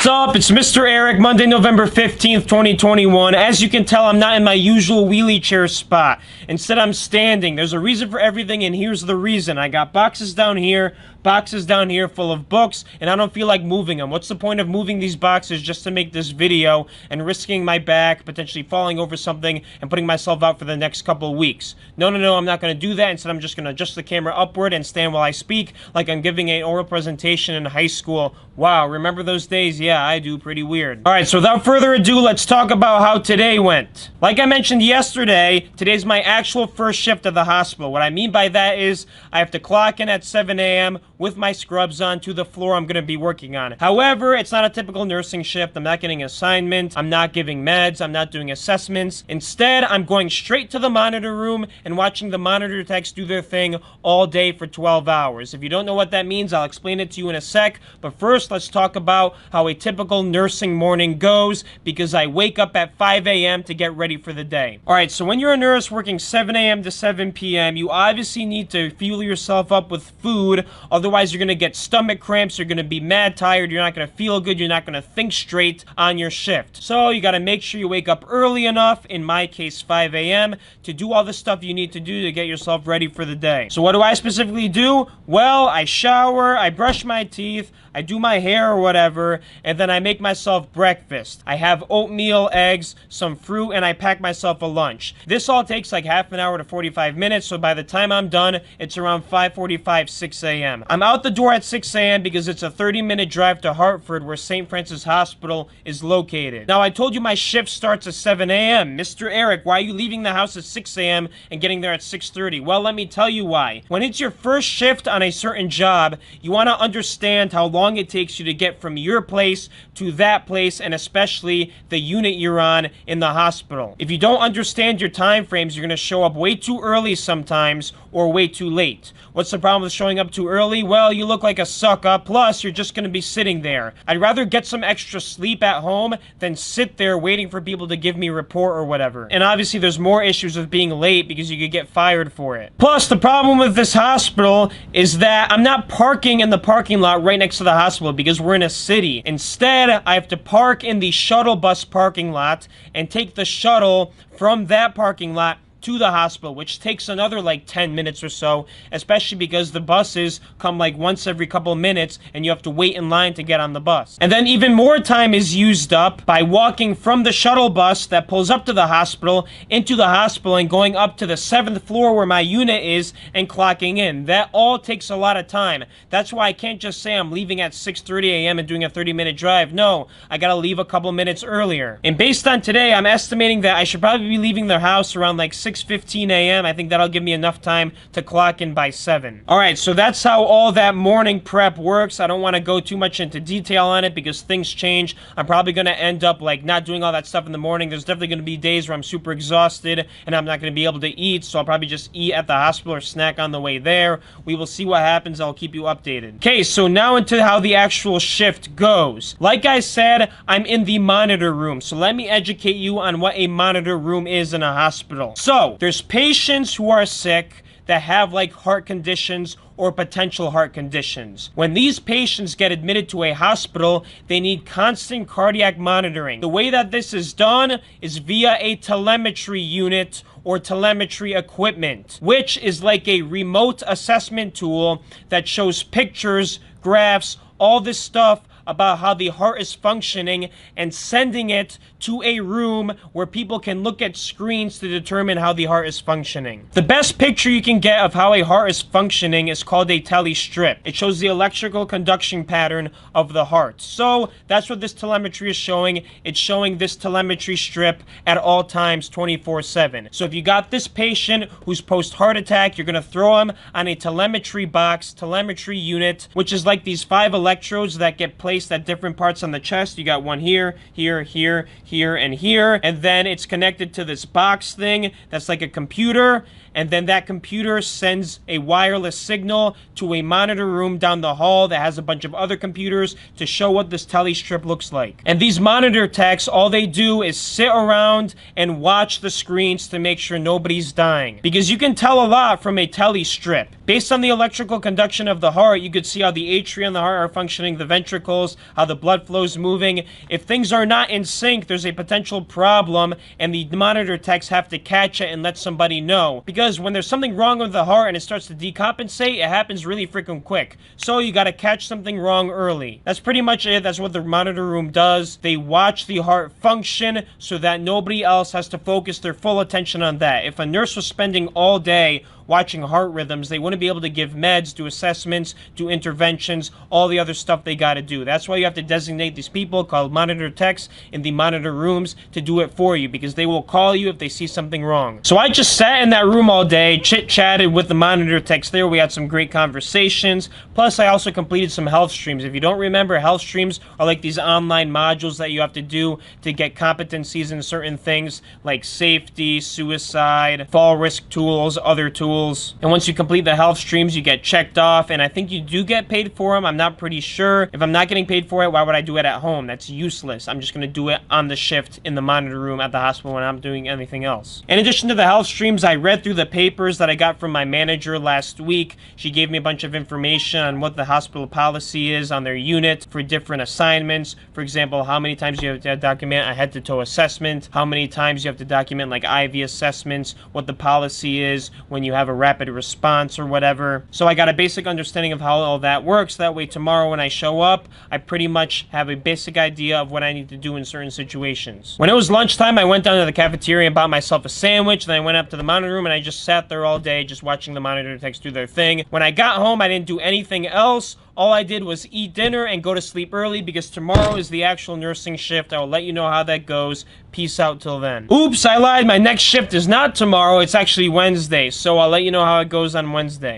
What's up? It's Mr. Eric, Monday, November 15th, 2021. As you can tell, I'm not in my usual wheelie chair spot. Instead, I'm standing. There's a reason for everything, and here's the reason. I got boxes down here full of books, and I don't feel like moving them. What's the point of moving these boxes just to make this video and risking my back, potentially falling over something, and putting myself out for the next couple of weeks? No, I'm not going to do that. Instead, I'm just going to adjust the camera upward and stand while I speak like I'm giving an oral presentation in high school. Wow, remember those days? Yeah, I do. Pretty weird. Alright, so without further ado, let's talk about how today went. Like I mentioned yesterday, today's my actual first shift at the hospital. What I mean by that is I have to clock in at 7 a.m. with my scrubs on to the floor I'm going to be working on. However, it's not a typical nursing shift. I'm not getting assignments. I'm not giving meds. I'm not doing assessments. Instead, I'm going straight to the monitor room and watching the monitor techs do their thing all day for 12 hours. If you don't know what that means, I'll explain it to you in a sec. But first, let's talk about how a typical nursing morning goes, because I wake up at 5 a.m. to get ready for the day. Alright, so when you're a nurse working 7 a.m. to 7 p.m., you obviously need to fuel yourself up with food. Otherwise, you're going to get stomach cramps, you're going to be mad tired, you're not going to feel good, you're not going to think straight on your shift. So you got to make sure you wake up early enough, in my case 5 a.m., to do all the stuff you need to do to get yourself ready for the day. So what do I specifically do? Well, I shower, I brush my teeth, I do my hair or whatever, and then I make myself breakfast. I have oatmeal, eggs, some fruit, and I pack myself a lunch. This all takes like half an hour to 45 minutes, so by the time I'm done, it's around 5:45, 6 a.m. I'm out the door at 6 a.m. because it's a 30-minute drive to Hartford, where St. Francis Hospital is located. Now, I told you my shift starts at 7 a.m. Mr. Eric, why are you leaving the house at 6 a.m. and getting there at 6:30? Well, let me tell you why. When it's your first shift on a certain job, you want to understand how long it takes you to get from your place to that place, and especially the unit you're on in the hospital. If you don't understand your time frames, you're going to show up way too early sometimes or way too late. What's the problem with showing up too early? Well, you look like a sucker, plus you're just going to be sitting there. I'd rather get some extra sleep at home than sit there waiting for people to give me a report or whatever. And obviously there's more issues with being late because you could get fired for it. Plus, the problem with this hospital is that I'm not parking in the parking lot right next to the hospital because we're in a city. Instead, I have to park in the shuttle bus parking lot and take the shuttle from that parking lot to the hospital, which takes another like 10 minutes or so, especially because the buses come like once every couple minutes and you have to wait in line to get on the bus. And then even more time is used up by walking from the shuttle bus that pulls up to the hospital into the hospital and going up to the 7th floor where my unit is and clocking in. That all takes a lot of time. That's why I can't just say I'm leaving at 6:30 a.m. and doing a 30-minute drive. No, I gotta leave a couple minutes earlier. And based on today, I'm estimating that I should probably be leaving the house around like 6:15 a.m. I think that'll give me enough time to clock in by 7. Alright, so that's how all that morning prep works. I don't want to go too much into detail on it because things change. I'm probably going to end up like not doing all that stuff in the morning. There's definitely going to be days where I'm super exhausted and I'm not going to be able to eat, so I'll probably just eat at the hospital or snack on the way there. We will see what happens. I'll keep you updated. Okay, so now into how the actual shift goes. Like I said, I'm in the monitor room, so let me educate you on what a monitor room is in a hospital. So, there's patients who are sick that have like heart conditions or potential heart conditions. When these patients get admitted to a hospital, they need constant cardiac monitoring. The way that this is done is via a telemetry unit or telemetry equipment, which is like a remote assessment tool that shows pictures, graphs, all this stuff about how the heart is functioning and sending it to a room where people can look at screens to determine how the heart is functioning. The best picture you can get of how a heart is functioning is called a telestrip. It shows the electrical conduction pattern of the heart. So that's what this telemetry is showing. It's showing this telemetry strip at all times 24/7. So if you got this patient who's post-heart attack, you're going to throw him on a telemetry box, telemetry unit, which is like these 5 electrodes that get placed at different parts on the chest. You got one here, here, here, here, and here. And then it's connected to this box thing that's like a computer. and then that computer sends a wireless signal to a monitor room down the hall that has a bunch of other computers to show what this telestrip looks like. And these monitor techs, all they do is sit around and watch the screens to make sure nobody's dying. Because you can tell a lot from a telestrip. Based on the electrical conduction of the heart, you could see how the atria and the heart are functioning, the ventricles, how the blood flow's moving. If things are not in sync, there's a potential problem, and the monitor techs have to catch it and let somebody know. Because when there's something wrong with the heart and it starts to decompensate, it happens really freaking quick. So you gotta catch something wrong early. That's pretty much it. That's what the monitor room does. They watch the heart function so that nobody else has to focus their full attention on that. If a nurse was spending all day watching heart rhythms, they wouldn't be able to give meds, do assessments, do interventions, all the other stuff they got to do. That's why you have to designate these people called monitor techs in the monitor rooms to do it for you, because they will call you if they see something wrong. So I just sat in that room all day, chit-chatted with the monitor techs there. We had some great conversations. Plus, I also completed some health streams. If you don't remember, health streams are like these online modules that you have to do to get competencies in certain things like safety, suicide, fall risk tools, other tools. And once you complete the health streams, you get checked off, and I think you do get paid for them. I'm not pretty sure. If I'm not getting paid for it, why would I do it at home? That's useless. I'm just going to do it on the shift in the monitor room at the hospital when I'm doing anything else. In addition to the health streams, I read through the papers that I got from my manager last week. She gave me a bunch of information on what the hospital policy is on their unit for different assignments. For example, how many times you have to document a head-to-toe assessment, how many times you have to document like IV assessments, what the policy is when you have a rapid response or whatever. So I got a basic understanding of how all that works. That way tomorrow when I show up, I pretty much have a basic idea of what I need to do in certain situations. When it was lunchtime, I went down to the cafeteria and bought myself a sandwich. Then I went up to the monitor room and I just sat there all day just watching the monitor techs do their thing. When I got home, I didn't do anything else. All I did was eat dinner and go to sleep early because tomorrow is the actual nursing shift. I will let you know how that goes. Peace out till then. Oops, I lied. My next shift is not tomorrow. It's actually Wednesday. So I'll let you know how it goes on Wednesday.